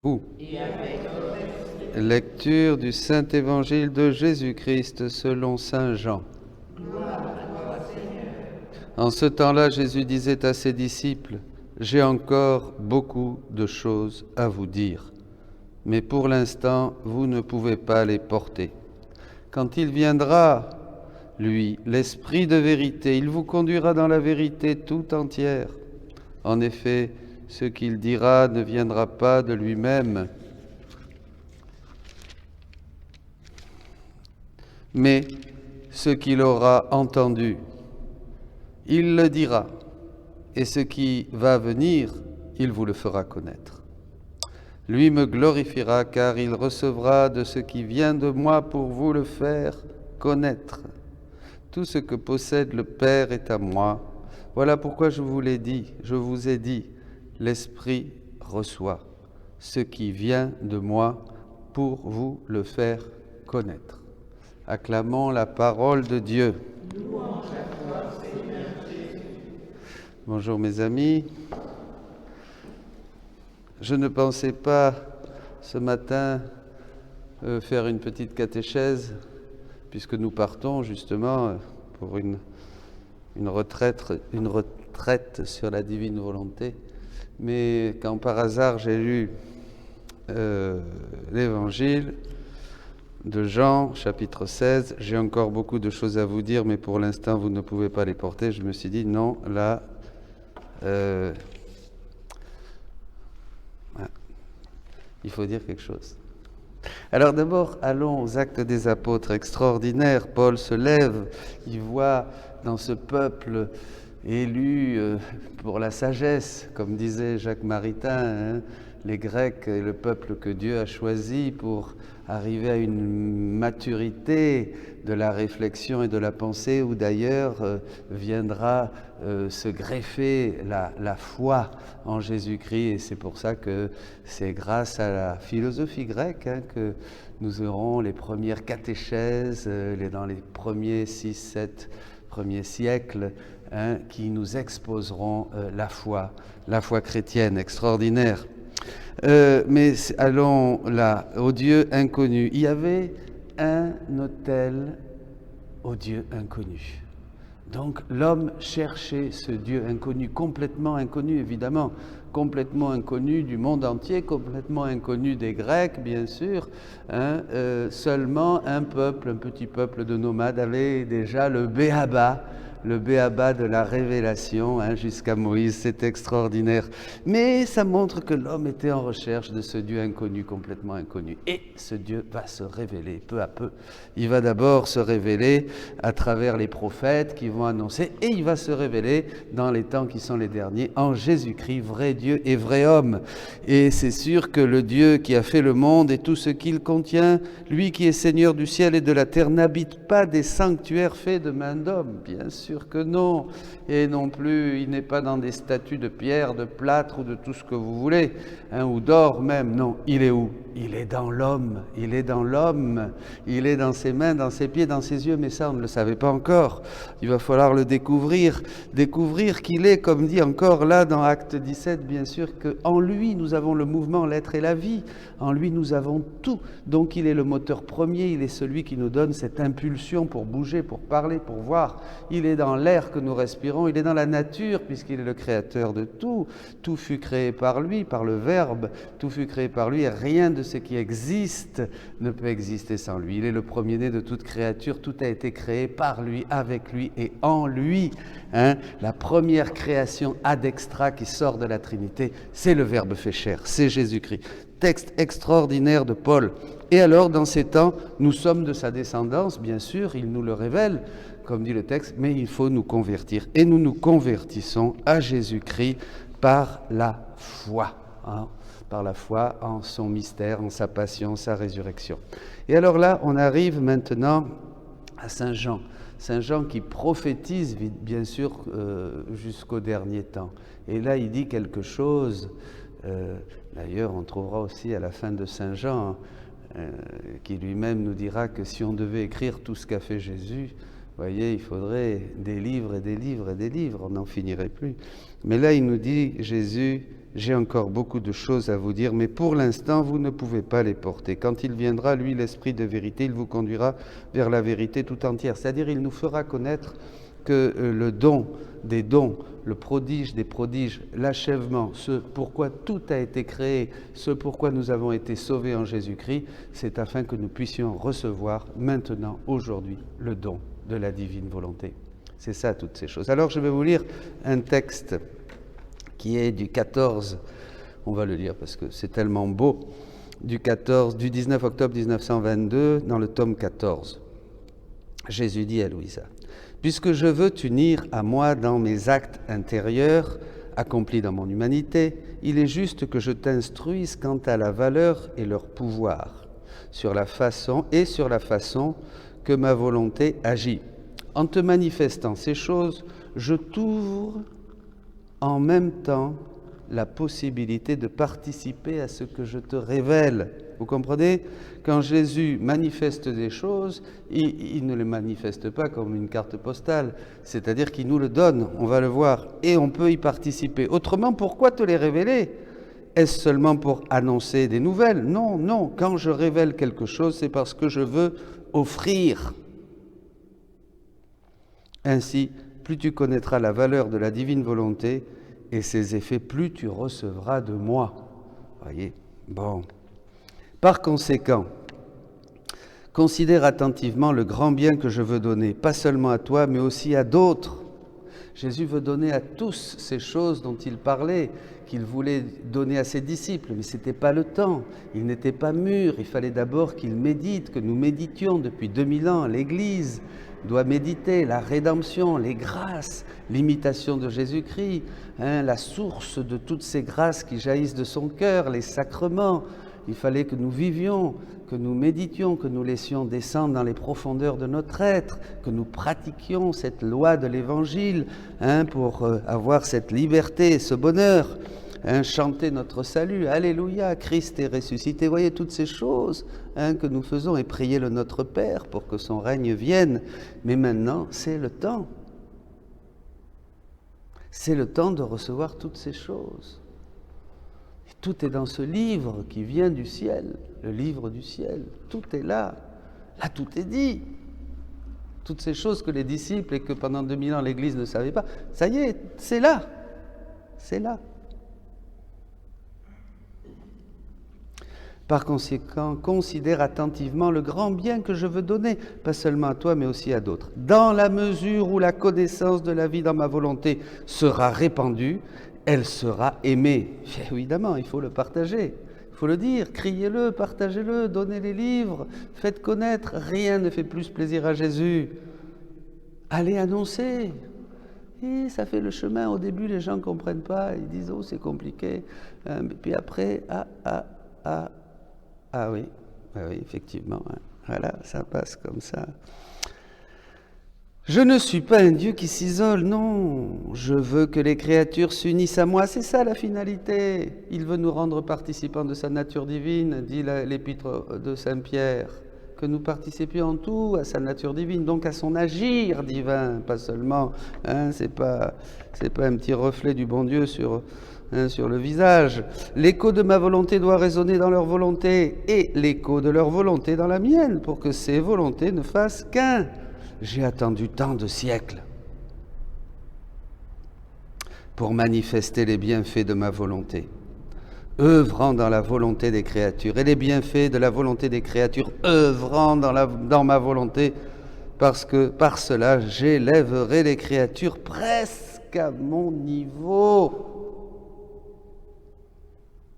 Vous. Lecture du Saint-Évangile de Jésus-Christ selon saint Jean. En ce temps-là, Jésus disait à ses disciples, « J'ai encore beaucoup de choses à vous dire, mais pour l'instant, vous ne pouvez pas les porter. Quand il viendra, lui, l'Esprit de vérité, il vous conduira dans la vérité tout entière. En effet, ce qu'il dira ne viendra pas de lui-même, mais ce qu'il aura entendu, il le dira, et ce qui va venir, il vous le fera connaître. Lui me glorifiera, car il recevra de ce qui vient de moi pour vous le faire connaître. Tout ce que possède le Père est à moi. Voilà pourquoi je vous ai dit, l'Esprit reçoit ce qui vient de moi pour vous le faire connaître. Acclamons la parole de Dieu. Louange à toi, Seigneur Jésus. Bonjour mes amis. Je ne pensais pas ce matin faire une petite catéchèse, puisque nous partons justement pour une retraite sur la divine volonté. Mais quand par hasard j'ai lu l'Évangile de Jean, chapitre 16, j'ai encore beaucoup de choses à vous dire, mais pour l'instant, vous ne pouvez pas les porter. Je me suis dit, non, là, il faut dire quelque chose. Alors d'abord, allons aux Actes des Apôtres extraordinaires. Paul se lève, il voit dans ce peuple élu pour la sagesse, comme disait Jacques Maritain, les Grecs est le peuple que Dieu a choisi pour arriver à une maturité de la réflexion et de la pensée, où d'ailleurs viendra se greffer la foi en Jésus-Christ. Et c'est pour ça que c'est grâce à la philosophie grecque que nous aurons les premières catéchèses dans les premiers 6-7 premiers siècles, qui nous exposeront la foi chrétienne extraordinaire. Mais allons là, au Dieu inconnu. Il y avait un autel au Dieu inconnu. Donc l'homme cherchait ce Dieu inconnu, complètement inconnu évidemment, complètement inconnu du monde entier, complètement inconnu des Grecs bien sûr. Seulement un petit peuple de nomades avait déjà le béaba de la révélation jusqu'à Moïse. C'est extraordinaire. Mais ça montre que l'homme était en recherche de ce Dieu inconnu, complètement inconnu. Et ce Dieu va se révéler peu à peu. Il va d'abord se révéler à travers les prophètes qui vont annoncer, et il va se révéler dans les temps qui sont les derniers, en Jésus-Christ, vrai Dieu et vrai homme. Et c'est sûr que le Dieu qui a fait le monde et tout ce qu'il contient, lui qui est Seigneur du ciel et de la terre, n'habite pas des sanctuaires faits de main d'homme, bien sûr que non, et non plus, il n'est pas dans des statues de pierre, de plâtre ou de tout ce que vous voulez, ou d'or même, non, il est où? Il est dans l'homme, il est dans l'homme, il est dans ses mains, dans ses pieds, dans ses yeux, mais ça on ne le savait pas encore. Il va falloir le découvrir qu'il est, comme dit encore là dans Acte 17, bien sûr, qu'en lui nous avons le mouvement, l'être et la vie, en lui nous avons tout, donc il est le moteur premier, il est celui qui nous donne cette impulsion pour bouger, pour parler, pour voir, il est dans l'air que nous respirons, il est dans la nature puisqu'il est le créateur de tout, tout fut créé par lui, par le Verbe, tout fut créé par lui et rien de ce qui existe ne peut exister sans lui. Il est le premier-né de toute créature, tout a été créé par lui, avec lui et en lui. La première création ad extra qui sort de la Trinité, c'est le Verbe fait chair, c'est Jésus-Christ. Texte extraordinaire de Paul. Et alors, dans ces temps, nous sommes de sa descendance, bien sûr, il nous le révèle, comme dit le texte, mais il faut nous convertir. Et nous nous convertissons à Jésus-Christ par la foi. Par la foi en son mystère, en sa passion, sa résurrection. Et alors là, on arrive maintenant à Saint Jean. Saint Jean qui prophétise, bien sûr, jusqu'au dernier temps. Et là, il dit quelque chose, d'ailleurs, on trouvera aussi à la fin de Saint Jean, qui lui-même nous dira que si on devait écrire tout ce qu'a fait Jésus, voyez, il faudrait des livres et des livres et des livres, on n'en finirait plus. Mais là, il nous dit, Jésus, j'ai encore beaucoup de choses à vous dire, mais pour l'instant, vous ne pouvez pas les porter. Quand il viendra, lui, l'Esprit de vérité, il vous conduira vers la vérité tout entière. C'est-à-dire, il nous fera connaître que le don des dons, le prodige des prodiges, l'achèvement, ce pourquoi tout a été créé, ce pourquoi nous avons été sauvés en Jésus-Christ, c'est afin que nous puissions recevoir maintenant, aujourd'hui, le don de la divine volonté. C'est ça, toutes ces choses. Alors, je vais vous lire un texte qui est du 14, on va le lire parce que c'est tellement beau, du 19 octobre 1922, dans le tome 14. Jésus dit à Louisa, « Puisque je veux t'unir à moi dans mes actes intérieurs, accomplis dans mon humanité, il est juste que je t'instruise quant à la valeur et leur pouvoir, sur la façon que ma volonté agit. En te manifestant ces choses, je t'ouvre en même temps la possibilité de participer à ce que je te révèle. » Vous comprenez? Quand Jésus manifeste des choses, il ne les manifeste pas comme une carte postale, c'est-à-dire qu'il nous le donne, on va le voir, et on peut y participer. Autrement, pourquoi te les révéler? Est-ce seulement pour annoncer des nouvelles? Non, non, quand je révèle quelque chose, c'est parce que je veux offrir. Ainsi, plus tu connaîtras la valeur de la divine volonté et ses effets, plus tu recevras de moi. Voyez? Bon. Par conséquent, considère attentivement le grand bien que je veux donner, pas seulement à toi, mais aussi à d'autres. Jésus veut donner à tous ces choses dont il parlait, qu'il voulait donner à ses disciples, mais ce n'était pas le temps, il n'était pas mûr, il fallait d'abord qu'il médite, que nous méditions depuis 2000 ans. L'Église doit méditer la rédemption, les grâces, l'imitation de Jésus-Christ, la source de toutes ces grâces qui jaillissent de son cœur, les sacrements. Il fallait que nous vivions, que nous méditions, que nous laissions descendre dans les profondeurs de notre être, que nous pratiquions cette loi de l'Évangile pour avoir cette liberté, ce bonheur, chanter notre salut. Alléluia, Christ est ressuscité. Vous voyez toutes ces choses que nous faisons et prier le Notre Père pour que son règne vienne. Mais maintenant, c'est le temps. C'est le temps de recevoir toutes ces choses. Tout est dans ce livre qui vient du ciel, le livre du ciel. Tout est là. Là, tout est dit. Toutes ces choses que les disciples et que pendant 2000 ans l'Église ne savait pas, ça y est, c'est là. C'est là. Par conséquent, considère attentivement le grand bien que je veux donner, pas seulement à toi, mais aussi à d'autres. Dans la mesure où la connaissance de la vie dans ma volonté sera répandue, elle sera aimée. Évidemment, il faut le partager, il faut le dire, criez-le, partagez-le, donnez les livres, faites connaître. Rien ne fait plus plaisir à Jésus. Allez annoncer. Et ça fait le chemin. Au début, les gens ne comprennent pas, ils disent « Oh, c'est compliqué ». Puis après, oui, effectivement, voilà, ça passe comme ça. Je ne suis pas un Dieu qui s'isole, non. Je veux que les créatures s'unissent à moi, c'est ça la finalité. Il veut nous rendre participants de sa nature divine, dit l'épître de Saint-Pierre, que nous participions en tout à sa nature divine, donc à son agir divin, pas seulement, c'est pas un petit reflet du bon Dieu sur le visage. L'écho de ma volonté doit résonner dans leur volonté et l'écho de leur volonté dans la mienne, pour que ces volontés ne fassent qu'un. J'ai attendu tant de siècles pour manifester les bienfaits de ma volonté, œuvrant dans la volonté des créatures, et les bienfaits de la volonté des créatures œuvrant dans ma volonté, parce que par cela j'élèverai les créatures presque à mon niveau.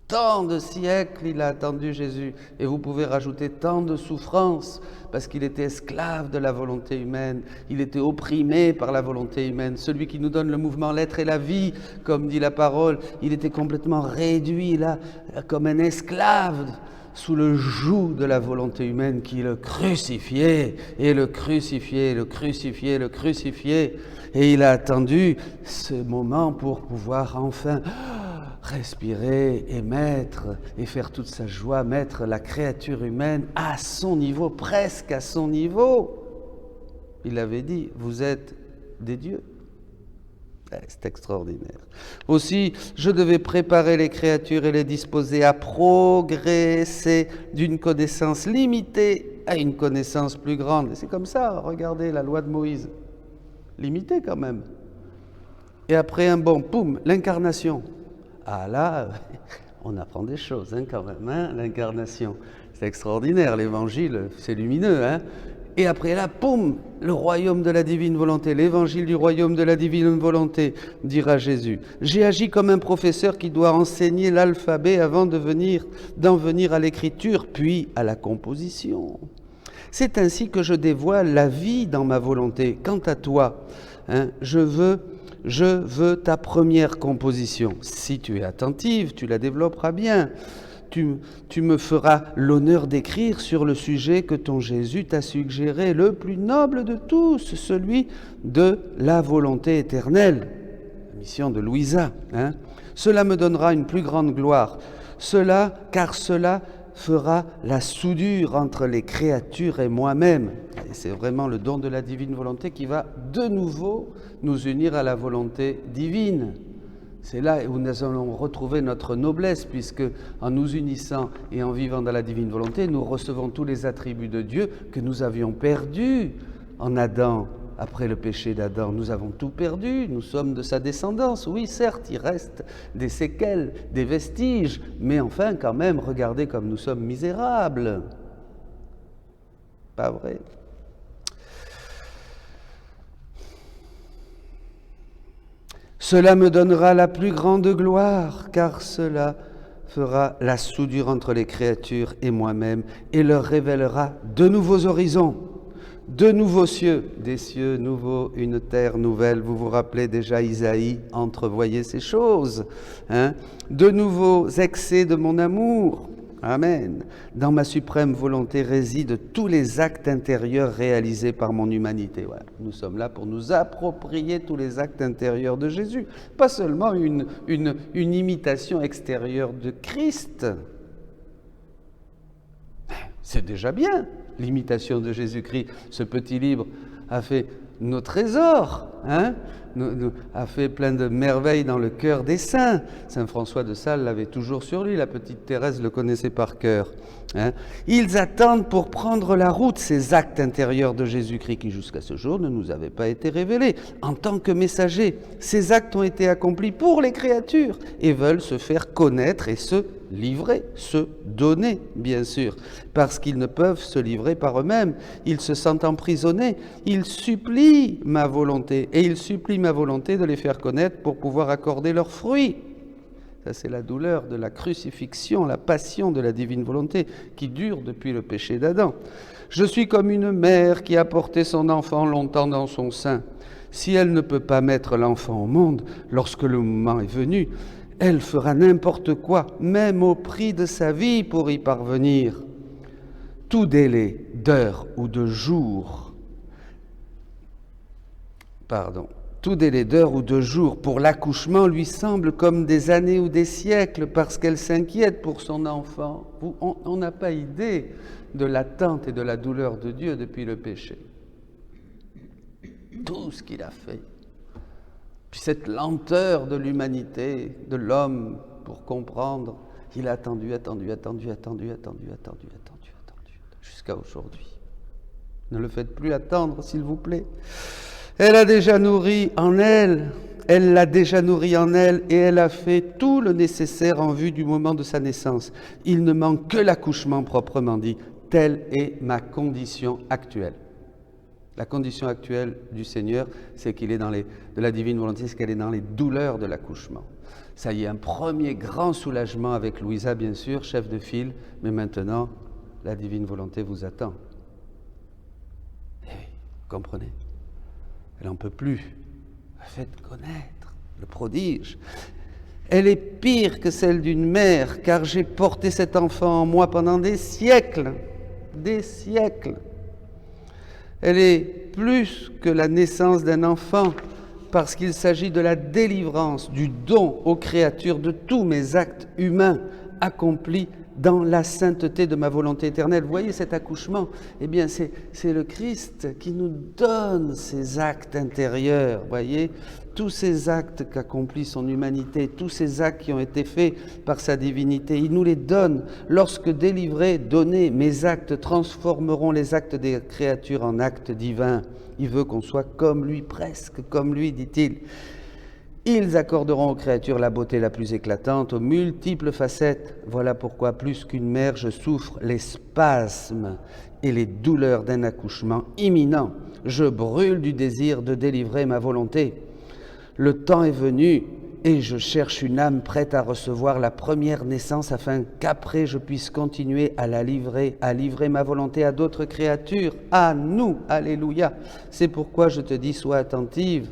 Tant de siècles il a attendu Jésus, et vous pouvez rajouter tant de souffrances, parce qu'il était esclave de la volonté humaine, il était opprimé par la volonté humaine. Celui qui nous donne le mouvement, l'être et la vie, comme dit la parole, il était complètement réduit là, comme un esclave, sous le joug de la volonté humaine qui le crucifiait, et le crucifiait, le crucifiait, le crucifiait. Et il a attendu ce moment pour pouvoir enfin respirer et mettre, et faire toute sa joie, mettre la créature humaine à son niveau, presque à son niveau. Il avait dit, vous êtes des dieux. C'est extraordinaire. Aussi, je devais préparer les créatures et les disposer à progresser d'une connaissance limitée à une connaissance plus grande. Et c'est comme ça, regardez la loi de Moïse. Limitée quand même. Et après un bon, poum, l'incarnation. Ah là, on apprend des choses quand même, l'incarnation. C'est extraordinaire, l'évangile, c'est lumineux. Et après là, poum, le royaume de la divine volonté, l'évangile du royaume de la divine volonté, dira Jésus. J'ai agi comme un professeur qui doit enseigner l'alphabet avant d'en venir à l'écriture, puis à la composition. C'est ainsi que je dévoile la vie dans ma volonté. Quant à toi, je veux ta première composition. Si tu es attentive, tu la développeras bien. Tu me feras l'honneur d'écrire sur le sujet que ton Jésus t'a suggéré, le plus noble de tous, celui de la volonté éternelle. La mission de Louisa. Cela me donnera une plus grande gloire. Car cela fera la soudure entre les créatures et moi-même. Et c'est vraiment le don de la divine volonté qui va de nouveau nous unir à la volonté divine. C'est là où nous allons retrouver notre noblesse, puisque en nous unissant et en vivant dans la divine volonté, nous recevons tous les attributs de Dieu que nous avions perdus en Adam. Après le péché d'Adam, nous avons tout perdu, nous sommes de sa descendance. Oui, certes, il reste des séquelles, des vestiges, mais enfin, quand même, regardez comme nous sommes misérables. Pas vrai ? Cela me donnera la plus grande gloire, car cela fera la soudure entre les créatures et moi-même, et leur révélera de nouveaux horizons, de nouveaux cieux, des cieux nouveaux, une terre nouvelle. Vous vous rappelez déjà Isaïe entrevoyait ces choses, de nouveaux excès de mon amour. Amen. Dans ma suprême volonté résident tous les actes intérieurs réalisés par mon humanité. Ouais, nous sommes là pour nous approprier tous les actes intérieurs de Jésus, pas seulement une imitation extérieure de Christ. C'est déjà bien, l'imitation de Jésus-Christ. Ce petit livre a fait nos trésors, a fait plein de merveilles dans le cœur des saints. Saint François de Sales l'avait toujours sur lui, la petite Thérèse le connaissait par cœur. Ils attendent pour prendre la route ces actes intérieurs de Jésus-Christ qui jusqu'à ce jour ne nous avaient pas été révélés. En tant que messagers, ces actes ont été accomplis pour les créatures et veulent se faire connaître et se livrer, se donner, bien sûr, parce qu'ils ne peuvent se livrer par eux-mêmes. Ils se sentent emprisonnés. Ils supplient ma volonté, et ils supplient ma volonté de les faire connaître pour pouvoir accorder leurs fruits. Ça, c'est la douleur de la crucifixion, la passion de la divine volonté qui dure depuis le péché d'Adam. Je suis comme une mère qui a porté son enfant longtemps dans son sein. Si elle ne peut pas mettre l'enfant au monde lorsque le moment est venu, elle fera n'importe quoi, même au prix de sa vie, pour y parvenir. Tout délai d'heure ou de jour, pour l'accouchement lui semble comme des années ou des siècles parce qu'elle s'inquiète pour son enfant. On n'a pas idée de l'attente et de la douleur de Dieu depuis le péché. Tout ce qu'il a fait. Puis cette lenteur de l'humanité, de l'homme, pour comprendre, il a attendu, jusqu'à aujourd'hui. Ne le faites plus attendre, s'il vous plaît. Elle l'a déjà nourri en elle, et elle a fait tout le nécessaire en vue du moment de sa naissance. Il ne manque que l'accouchement proprement dit. Telle est ma condition actuelle. La condition actuelle du Seigneur, c'est qu'il est de la divine volonté, c'est qu'elle est dans les douleurs de l'accouchement. Ça y est, un premier grand soulagement avec Louisa, bien sûr, chef de file, mais maintenant, la divine volonté vous attend. Et oui, vous comprenez ? Elle n'en peut plus. Faites connaître le prodige. Elle est pire que celle d'une mère, car j'ai porté cet enfant en moi pendant des siècles. Des siècles. Elle est plus que la naissance d'un enfant, parce qu'il s'agit de la délivrance, du don aux créatures de tous mes actes humains. accompli dans la sainteté de ma volonté éternelle. Vous voyez cet accouchement? Eh bien, c'est le Christ qui nous donne ces actes intérieurs, voyez, tous ces actes qu'accomplit son humanité, tous ces actes qui ont été faits par sa divinité, il nous les donne. Lorsque délivrés, donnés, mes actes transformeront les actes des créatures en actes divins. Il veut qu'on soit comme lui, presque comme lui, dit-il. Ils accorderont aux créatures la beauté la plus éclatante, aux multiples facettes. Voilà pourquoi, plus qu'une mère, je souffre les spasmes et les douleurs d'un accouchement imminent. Je brûle du désir de délivrer ma volonté. Le temps est venu et je cherche une âme prête à recevoir la première naissance afin qu'après je puisse continuer à livrer ma volonté à d'autres créatures, à nous. Alléluia. C'est pourquoi je te dis, sois attentive.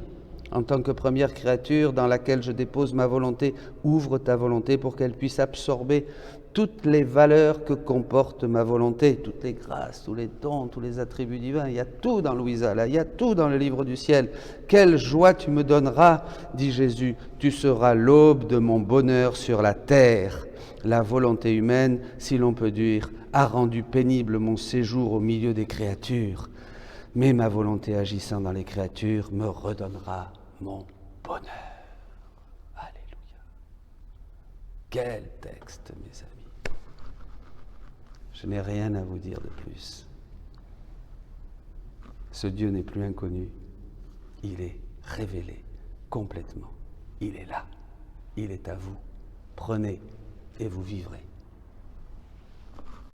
En tant que première créature dans laquelle je dépose ma volonté, ouvre ta volonté pour qu'elle puisse absorber toutes les valeurs que comporte ma volonté, toutes les grâces, tous les dons, tous les attributs divins. Il y a tout dans Louisa, là, il y a tout dans le livre du ciel. Quelle joie tu me donneras, dit Jésus. Tu seras l'aube de mon bonheur sur la terre. La volonté humaine, si l'on peut dire, a rendu pénible mon séjour au milieu des créatures. Mais ma volonté agissant dans les créatures me redonnera mon bonheur. Alléluia. Quel texte, mes amis. Je n'ai rien à vous dire de plus. Ce Dieu n'est plus inconnu. Il est révélé complètement. Il est là. Il est à vous. Prenez et vous vivrez.